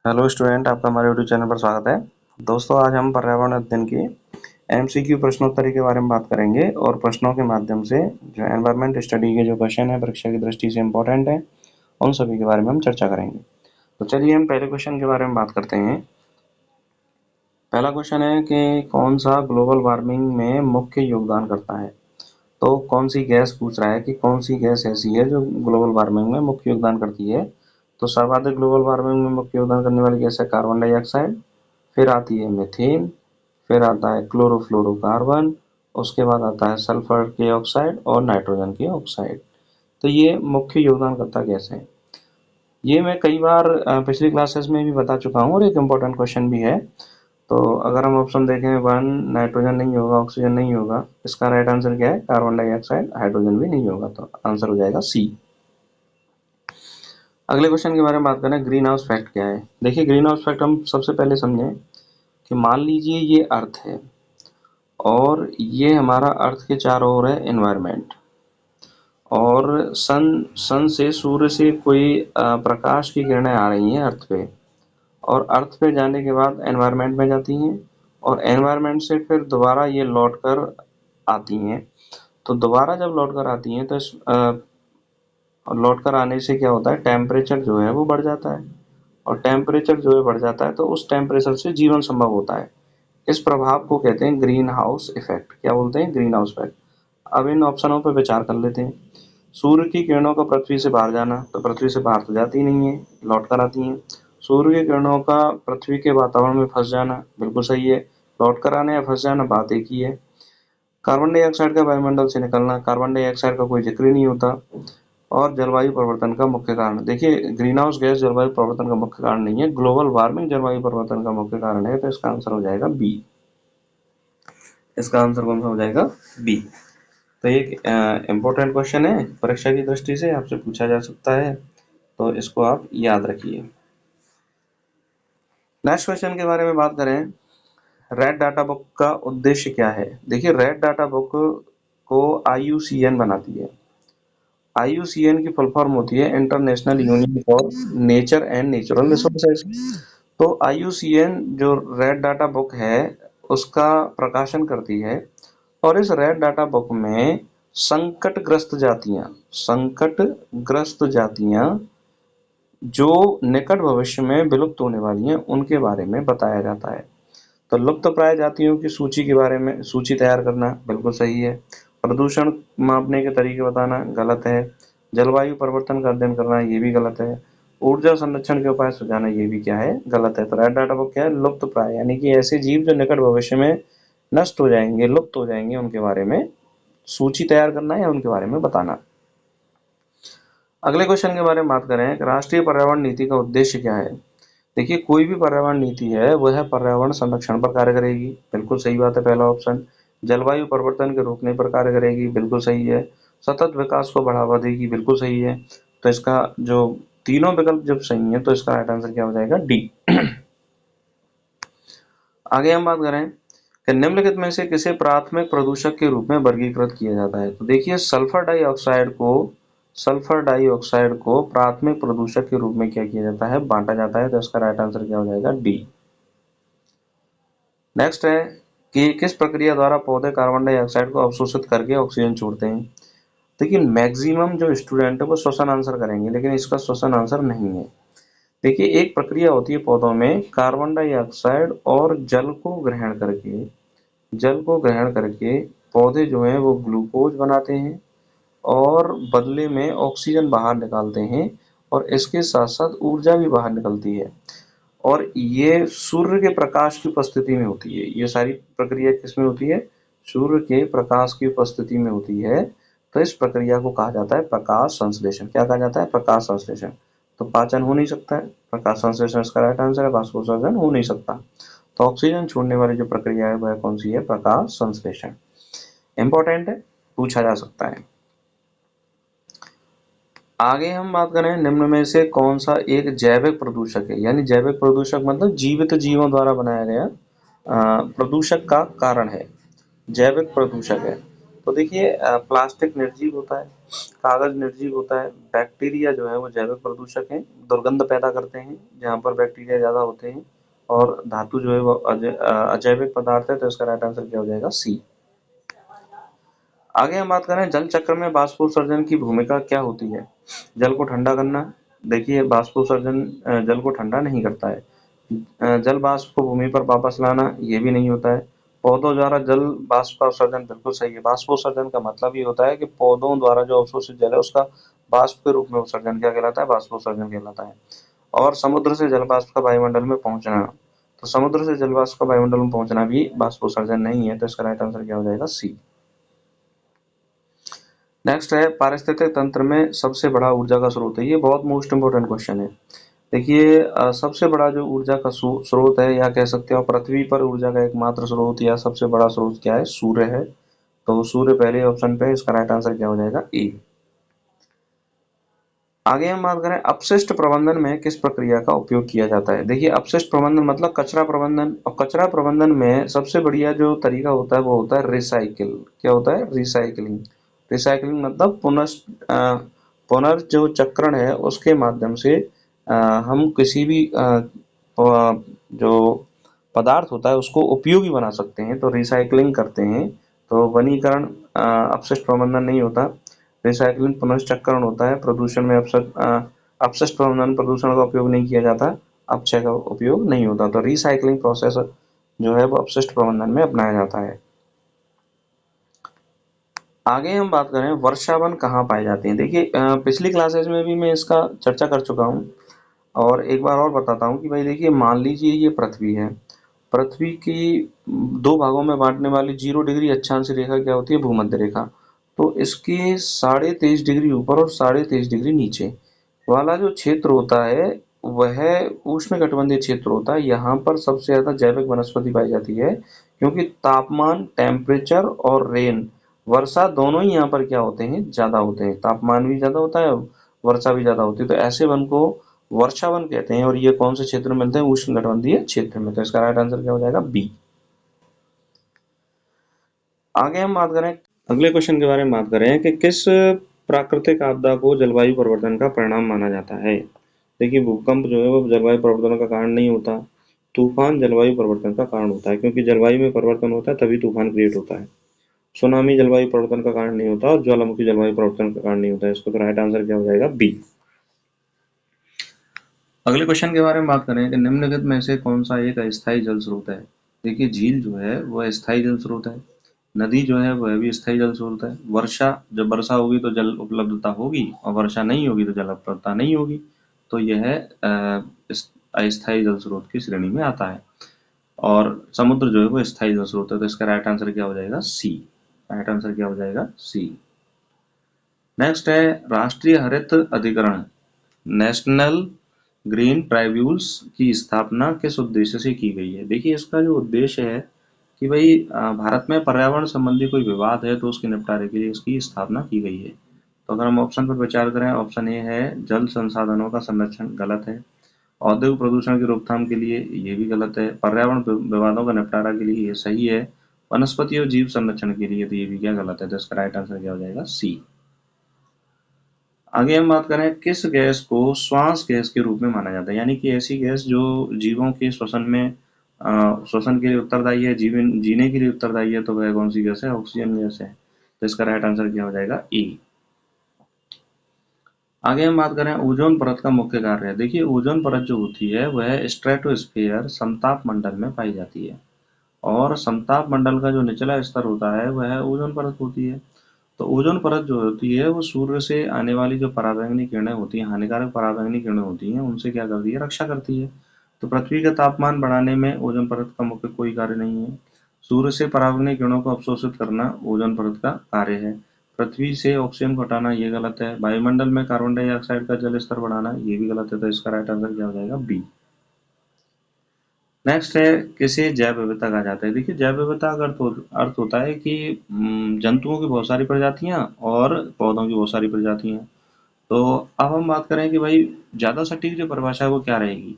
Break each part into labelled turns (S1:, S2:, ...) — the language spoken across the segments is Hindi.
S1: हेलो स्टूडेंट, आपका हमारे यूट्यूब चैनल पर स्वागत है। दोस्तों, आज हम पर्यावरण अध्ययन की एमसीक्यू प्रश्नोत्तरी के बारे में बात करेंगे और प्रश्नों के माध्यम से जो एनवायरनमेंट स्टडी के जो क्वेश्चन है परीक्षा की दृष्टि से इम्पोर्टेंट है, उन सभी के बारे में हम चर्चा करेंगे। तो चलिए हम पहले क्वेश्चन के बारे में बात करते हैं। पहला क्वेश्चन है कि कौन सा ग्लोबल वार्मिंग में मुख्य योगदान करता है। तो कौन सी गैस पूछ रहा है कि कौन सी गैस ऐसी है जो ग्लोबल वार्मिंग में मुख्य योगदान करती है। तो सर्वाधिक ग्लोबल वार्मिंग में मुख्य योगदान करने वाली गैस है कार्बन डाइऑक्साइड, फिर आती है मीथेन, फिर आता है क्लोरोफ्लोरोकार्बन, उसके बाद आता है सल्फर के ऑक्साइड और नाइट्रोजन के ऑक्साइड। तो ये मुख्य योगदानकर्ता गैस है। ये मैं कई बार पिछली क्लासेस में भी बता चुका हूँ और एक इम्पोर्टेंट क्वेश्चन भी है। तो अगर हम ऑप्शन देखें, 1 नाइट्रोजन नहीं होगा, ऑक्सीजन नहीं होगा, इसका राइट आंसर क्या है? कार्बन डाइऑक्साइड, हाइड्रोजन भी नहीं होगा, तो आंसर हो जाएगा सी। अगले क्वेश्चन के बारे में बात करें, ग्रीन हाउस इफेक्ट क्या है। देखिए, ग्रीन हाउस इफेक्ट हम सबसे पहले समझें कि मान लीजिए ये अर्थ है और ये हमारा अर्थ के चारों ओर है एनवायरनमेंट, और सन से, सूर्य से कोई प्रकाश की किरणें आ रही हैं अर्थ पे, और अर्थ पे जाने के बाद एनवायरनमेंट में जाती हैं, और एनवायरनमेंट से फिर दोबारा ये लौट कर आती हैं। तो दोबारा जब लौट कर आती हैं तो लौट कर आने से क्या होता है, टेम्परेचर जो है वो बढ़ जाता है, और टेम्परेचर जो है बढ़ जाता है तो उस टेम्परेचर से जीवन संभव होता है। इस प्रभाव को कहते हैं ग्रीन हाउस इफेक्ट। क्या बोलते हैं? Green house effect. अब इन ऑप्शनों पर विचार कर लेते हैं। सूर्य की किरणों का पृथ्वी से बाहर जाना, तो पृथ्वी से बाहर तो जाती नहीं है, लौट कर आती हैं। सूर्य की किरणों का पृथ्वी के वातावरण में फंस जाना, बिल्कुल सही है। लौट कर आना या फंस जाना, बात एक ही है। कार्बन डाइऑक्साइड का वायुमंडल से निकलना, कार्बन डाइऑक्साइड का कोई जिक्र ही नहीं होता। और जलवायु परिवर्तन का मुख्य कारण, देखिए ग्रीन हाउस गैस जलवायु परिवर्तन का मुख्य कारण नहीं है, ग्लोबल वार्मिंग जलवायु परिवर्तन का मुख्य कारण है। तो इसका आंसर हो जाएगा बी। इसका आंसर कौन सा हो जाएगा? बी। तो एक इम्पोर्टेंट क्वेश्चन है, परीक्षा की दृष्टि से आपसे पूछा जा सकता है, तो इसको आप याद रखिए। नेक्स्ट क्वेश्चन के बारे में बात करें, रेड डाटा बुक का उद्देश्य क्या है। देखिए, रेड डाटा बुक को IUCN बनाती है। IUCN की फुल फॉर्म होती है international union for nature and natural resources. तो IUCN जो रेड डाटा बुक है उसका प्रकाशन करती है, और इस रेड डाटा बुक में संकटग्रस्त जातियां जो निकट भविष्य में विलुप्त होने वाली हैं उनके बारे में बताया जाता है। तो लुप्तप्राय जातियों की सूची के बारे में सूची तैयार करना, बिल्कुल सही है। प्रदूषण मापने के तरीके बताना, गलत है। जलवायु परिवर्तन का अध्ययन करना, ये भी गलत है। ऊर्जा संरक्षण के उपाय सुझाना, ये भी क्या है? गलत है। तो रेड डाटा बुक क्या है? लुप्तप्राय, यानी कि ऐसे जीव जो निकट भविष्य में नष्ट हो जाएंगे, लुप्त हो जाएंगे, उनके बारे में सूची तैयार करना है या उनके बारे में बताना। अगले क्वेश्चन के बारे में बात करें, राष्ट्रीय पर्यावरण नीति का उद्देश्य क्या है। देखिए, कोई भी पर्यावरण नीति है वह पर्यावरण संरक्षण पर कार्य करेगी, बिल्कुल सही बात है, पहला ऑप्शन। जलवायु परिवर्तन के रोकने पर कार्य करेगी, बिल्कुल सही है। सतत विकास को बढ़ावा देगी, बिल्कुल सही है। तो इसका जो तीनों विकल्प जब सही है तो इसका राइट आंसर क्या हो जाएगा? डी। आगे हम बात करें कि निम्नलिखित में से किसे प्राथमिक प्रदूषक के रूप में वर्गीकृत किया जाता है। तो देखिए, सल्फर डाइऑक्साइड को प्राथमिक प्रदूषक के रूप में क्या किया जाता है? बांटा जाता है। तो इसका राइट आंसर क्या हो जाएगा? डी। नेक्स्ट है कि किस प्रक्रिया द्वारा पौधे कार्बन डाइऑक्साइड को अवशोषित करके ऑक्सीजन छोड़ते हैं। देखिए, मैक्सिमम जो स्टूडेंट है वो श्वसन आंसर करेंगे, लेकिन इसका श्वसन आंसर नहीं है। देखिए, एक प्रक्रिया होती है पौधों में, कार्बन डाइऑक्साइड और जल को ग्रहण करके पौधे जो हैं वो ग्लूकोज बनाते हैं और बदले में ऑक्सीजन बाहर निकालते हैं, और इसके साथ साथ ऊर्जा भी बाहर निकलती है, और ये सूर्य के प्रकाश की उपस्थिति में होती है। ये सारी प्रक्रिया किसमें होती है? सूर्य के प्रकाश की उपस्थिति में होती है। तो इस प्रक्रिया को कहा जाता है प्रकाश संश्लेषण। क्या कहा जाता है? प्रकाश संश्लेषण। तो पाचन हो नहीं सकता है, प्रकाश संश्लेषण इसका राइट आंसर है, वाष्पोत्सर्जन हो नहीं सकता। तो ऑक्सीजन छोड़ने वाली जो प्रक्रिया है वह कौन सी है? प्रकाश संश्लेषण। इंपॉर्टेंट है, पूछा जा सकता है। आगे हम बात करें, निम्न में से कौन सा एक जैविक प्रदूषक है। यानी जैविक प्रदूषक मतलब जीवित जीवों द्वारा बनाया गया प्रदूषक का कारण है, जैविक प्रदूषक है। तो देखिए प्लास्टिक निर्जीव होता है, कागज निर्जीव होता है, बैक्टीरिया जो है वो जैविक प्रदूषक हैं, दुर्गंध पैदा करते हैं जहाँ पर बैक्टीरिया ज़्यादा होते हैं, और धातु जो है वो अजैविक पदार्थ है, तो इसका राइट आंसर क्या हो जाएगा? सी। आगे हम बात करें जल चक्र में बाष्पोत्सर्जन की भूमिका क्या होती है? जल को ठंडा करना। देखिए बाष्पोत्सर्जन जल को ठंडा नहीं करता है। जल वाष्प को भूमि पर वापस लाना, ये भी नहीं होता है। पौधों द्वारा जल वाष्प का उत्सर्जन, बिल्कुल सही है। बाष्पोत्सर्जन का मतलब ये होता है कि पौधों द्वारा जो अवशोषित जल है उसका वाष्प के रूप में उत्सर्जन क्या कहलाता है? बाष्पोत्सर्जन कहलाता है। और समुद्र से जल वाष्प का वायुमंडल में पहुंचना, तो समुद्र से जल वाष्प का वायुमंडल में पहुंचना भी बाष्पोत्सर्जन नहीं है, तो इसका राइट आंसर क्या हो जाएगा? सी। नेक्स्ट है पारिस्थितिक तंत्र में सबसे बड़ा ऊर्जा का स्रोत है। ये बहुत मोस्ट इंपोर्टेंट क्वेश्चन है। देखिए सबसे बड़ा जो ऊर्जा का स्रोत है, या कह सकते हो पृथ्वी पर ऊर्जा का एकमात्र स्रोत या सबसे बड़ा स्रोत क्या है? सूर्य है। तो सूर्य पहले ऑप्शन पे, इसका राइट आंसर क्या हो जाएगा? ए। आगे हम बात करें अपशिष्ट प्रबंधन में किस प्रक्रिया का उपयोग किया जाता है? देखिए अपशिष्ट प्रबंधन मतलब कचरा प्रबंधन, और कचरा प्रबंधन में सबसे बढ़िया जो तरीका होता है वो होता है रिसाइकिल। क्या होता है? रिसाइकलिंग। रिसाइकलिंग मतलब पुनर् जो चक्रण है उसके माध्यम से हम किसी भी जो पदार्थ होता है उसको उपयोगी बना सकते हैं, तो रिसाइकलिंग करते हैं। तो वनीकरण अपशिष्ट प्रबंधन नहीं होता। रिसाइकलिंग पुनर्चक्रण होता है। प्रदूषण में अपशिष्ट प्रबंधन, प्रदूषण का उपयोग नहीं किया जाता, अपचय का उपयोग नहीं होता। तो रिसाइकलिंग प्रोसेस जो है वो अपशिष्ट प्रबंधन में अपनाया जाता है। आगे हम बात करें वर्षावन कहाँ पाए जाते हैं? देखिए पिछली क्लासेस में भी मैं इसका चर्चा कर चुका हूँ, और एक बार और बताता हूँ कि भाई देखिए मान लीजिए ये पृथ्वी है। पृथ्वी की दो भागों में बांटने वाली 0 डिग्री अक्षांश रेखा क्या होती है? भूमध्य रेखा। तो इसके 23.5 डिग्री ऊपर और 23.5 डिग्री नीचे वाला जो क्षेत्र होता है वह उष्णकटिबंधीय क्षेत्र होता है। यहाँ पर सबसे ज्यादा जैविक वनस्पति पाई जाती है, क्योंकि तापमान, टेम्परेचर और रेन, वर्षा दोनों ही यहाँ पर क्या होते हैं? ज्यादा होते हैं। तापमान भी ज्यादा होता है, वर्षा भी ज्यादा होती है, तो ऐसे वन को वर्षावन कहते हैं। और ये कौन से क्षेत्र में मिलते हैं? उष्णकटिबंधीय क्षेत्र में। तो इसका राइट आंसर क्या हो जाएगा? बी। आगे हम बात करें, अगले क्वेश्चन के बारे में बात करें कि किस प्राकृतिक आपदा को जलवायु परिवर्तन का परिणाम माना जाता है? देखिए भूकंप जो है वो जलवायु परिवर्तन का कारण नहीं होता। तूफान जलवायु परिवर्तन का कारण होता है, क्योंकि जलवायु में परिवर्तन होता है तभी तूफान क्रिएट होता है। सुनामी जलवायु परिवर्तन का कारण नहीं होता, और ज्वालामुखी जलवायु परिवर्तन का कारण नहीं होता है। इसका तो राइट आंसर क्या हो जाएगा? बी। अगले क्वेश्चन के बारे में बात करें कि निम्नलिखित में से कौन सा एक अस्थायी जल स्रोत है? देखिए झील जो है वह अस्थायी जल स्रोत है, नदी जो है वह भी स्थायी जल स्रोत है। वर्षा, जब वर्षा होगी तो जल उपलब्धता होगी, और वर्षा नहीं होगी तो जल उपलब्धता नहीं होगी। तो यह अस्थायी जल स्रोत की श्रेणी में आता है। और समुद्र जो है वो स्थायी जल स्रोत है, तो इसका राइट आंसर क्या हो जाएगा? सी। राइट आंसर क्या हो जाएगा? सी। नेक्स्ट है राष्ट्रीय हरित अधिकरण, नेशनल ग्रीन ट्राइब्यूनल्स की स्थापना किस उद्देश्य से की गई है? देखिए इसका जो उद्देश्य है कि भाई भारत में पर्यावरण संबंधी कोई विवाद है तो उसके निपटारे के लिए इसकी स्थापना की गई है। तो अगर हम ऑप्शन पर विचार करें, ऑप्शन ए है जल संसाधनों का संरक्षण, गलत है। औद्योगिक प्रदूषण की रोकथाम के लिए, ये भी गलत है। पर्यावरण विवादों का निपटारा के लिए, ये सही है। वनस्पति और जीव संरक्षण के लिए, तो ये भी क्या गलत है। तो इसका राइट आंसर क्या हो जाएगा? सी। आगे हम बात करें किस गैस को श्वास गैस के रूप में माना जाता है? यानी कि ऐसी गैस जो जीवों के श्वसन में श्वसन के लिए उत्तरदायी है, जीवन जीने के लिए उत्तरदायी है, तो वह कौन सी गैस है? ऑक्सीजन गैस है। तो इसका राइट आंसर क्या हो जाएगा? ए। आगे हम बात करें ओजोन परत का मुख्य कार्य है। देखिए ओजोन परत जो होती है वह स्ट्रेटोस्फीयर, समताप मंडल में पाई जाती है, और समताप मंडल का जो निचला स्तर होता है वह ओजोन परत होती है। तो ओजोन परत जो होती है वो सूर्य से आने वाली जो पराबैंगनी किरणें होती हैं, हानिकारक पराबैंगनी किरणें होती हैं, उनसे क्या करती है? रक्षा करती है। तो पृथ्वी का तापमान बढ़ाने में ओजोन परत का मुख्य कोई कार्य नहीं है। सूर्य से पराबैंगनी किरणों को अवशोषित करना ओजोन परत का कार्य है। पृथ्वी से ऑक्सीजन को हटाना, ये गलत है। वायुमंडल में कार्बन डाइऑक्साइड का जल स्तर बढ़ाना, ये भी गलत है। तो इसका राइट आंसर क्या हो जाएगा? बी। नेक्स्ट है किसे जैव विविधता कहा जाता है? देखिए जैव विविधता का अर्थ होता है कि जंतुओं की बहुत सारी प्रजातियां और पौधों की बहुत सारी प्रजातियां। तो अब हम बात करें कि भाई ज्यादा सटीक जो परिभाषा है वो क्या रहेगी?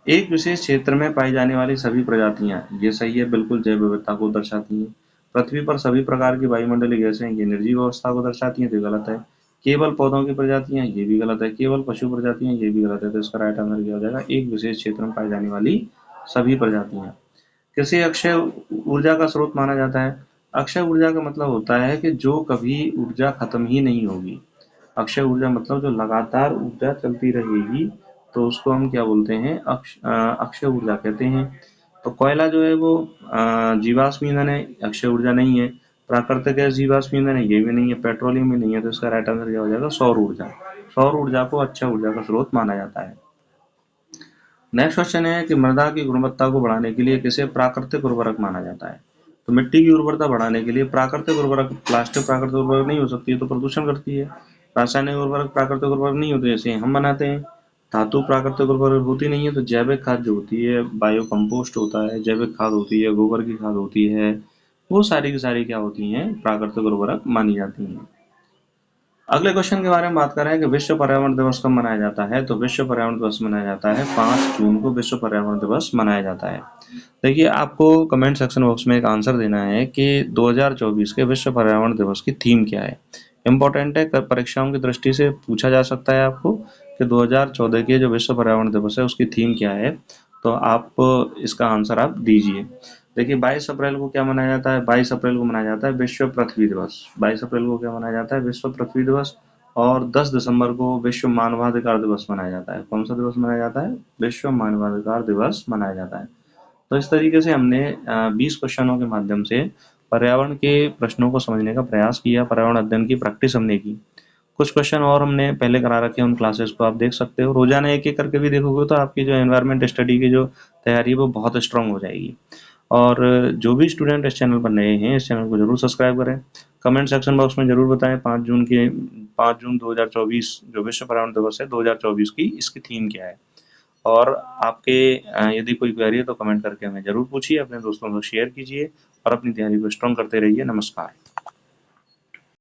S1: एक विशेष क्षेत्र में पाई जाने वाली सभी प्रजातियां, ये सही है, बिल्कुल जैव विविधता को दर्शाती हैं। पृथ्वी पर सभी प्रकार की वायुमंडलीय गैसें ये निर्जीव अवस्था को दर्शाती हैं, तो गलत है। केवल पौधों की प्रजातियां, ये भी गलत है। केवल पशु प्रजातियां, ये भी गलत है। तो इसका राइट आंसर क्या हो जाएगा, एक विशेष क्षेत्र में पाई जाने वाली सभी प्रजातियां। किसी अक्षय ऊर्जा का स्रोत माना जाता है। अक्षय ऊर्जा का मतलब होता है कि जो कभी ऊर्जा खत्म ही नहीं होगी। अक्षय ऊर्जा मतलब जो लगातार ऊर्जा चलती रहेगी, तो उसको हम क्या बोलते हैं, अक्षय ऊर्जा कहते हैं। तो कोयला जो है वो जीवाश्म ईंधन है, अक्षय ऊर्जा नहीं है। प्राकृतिक गैस जीवाश्म ईंधन है, ये भी नहीं है। पेट्रोलियम भी नहीं है। तो इसका राइट आंसर क्या हो जाएगा, सौर ऊर्जा। सौर ऊर्जा को अक्षय ऊर्जा का स्रोत माना जाता है। नेक्स्ट क्वेश्चन है कि मृदा की गुणवत्ता को बढ़ाने के लिए किसे प्राकृतिक उर्वरक माना जाता है। तो मिट्टी की उर्वरता बढ़ाने के लिए प्राकृतिक उर्वरक, प्लास्टिक प्राकृतिक उर्वरक नहीं हो सकती है, तो प्रदूषण करती है। रासायनिक उर्वरक प्राकृतिक उर्वरक नहीं होते, जैसे हम बनाते हैं। धातु प्राकृतिक उर्वरक होती नहीं है, तो जैविक खाद जो होती है, बायो कंपोस्ट होता है, जैविक खाद होती है, गोबर की खाद होती है, वो सारी की सारी क्या होती हैं, प्राकृतिक उर्वरक मानी जाती हैं। अगले क्वेश्चन के बारे में बात कर रहे हैं कि विश्व पर्यावरण दिवस कब मनाया जाता है। तो विश्व पर्यावरण दिवस मनाया जाता है 5 जून को विश्व पर्यावरण दिवस मनाया जाता है। देखिए, आपको कमेंट सेक्शन बॉक्स में एक आंसर देना है कि 2024 के विश्व पर्यावरण दिवस की थीम क्या है। इम्पोर्टेंट है, परीक्षाओं की दृष्टि से पूछा जा सकता है आपको कि 2014 के जो विश्व पर्यावरण दिवस है उसकी थीम क्या है। तो आप इसका आंसर आप दीजिए। देखिए, 22 अप्रैल को क्या मनाया जाता है, 22 अप्रैल को मनाया जाता है विश्व पृथ्वी दिवस। 22 अप्रैल को क्या मनाया जाता है, विश्व पृथ्वी दिवस। और 10 दिसंबर को विश्व मानवाधिकार दिवस मनाया जाता है। कौन सा दिवस मनाया जाता है, विश्व मानवाधिकार दिवस मनाया जाता है। तो इस तरीके से हमने 20 क्वेश्चनों के माध्यम से पर्यावरण के प्रश्नों को समझने का प्रयास किया। पर्यावरण अध्ययन की प्रैक्टिस हमने की। कुछ क्वेश्चन और हमने पहले करा रखे हैं, उन क्लासेस को आप देख सकते हो। रोजाना एक एक करके भी देखोगे तो आपकी जो एनवायरमेंट स्टडी की जो तैयारी है वो बहुत स्ट्रांग हो जाएगी। और जो भी स्टूडेंट इस चैनल पर नए हैं, इस चैनल को जरूर सब्सक्राइब करें। कमेंट सेक्शन बॉक्स में जरूर बताएं 5 जून 2024 जो विश्व पर्यावरण दिवस है 2024 की, इसकी थीम क्या है। और आपके यदि कोई क्वेरी है तो कमेंट करके हमें जरूर पूछिए, अपने दोस्तों को शेयर कीजिए और अपनी तैयारी को स्ट्रांग करते रहिए। नमस्कार।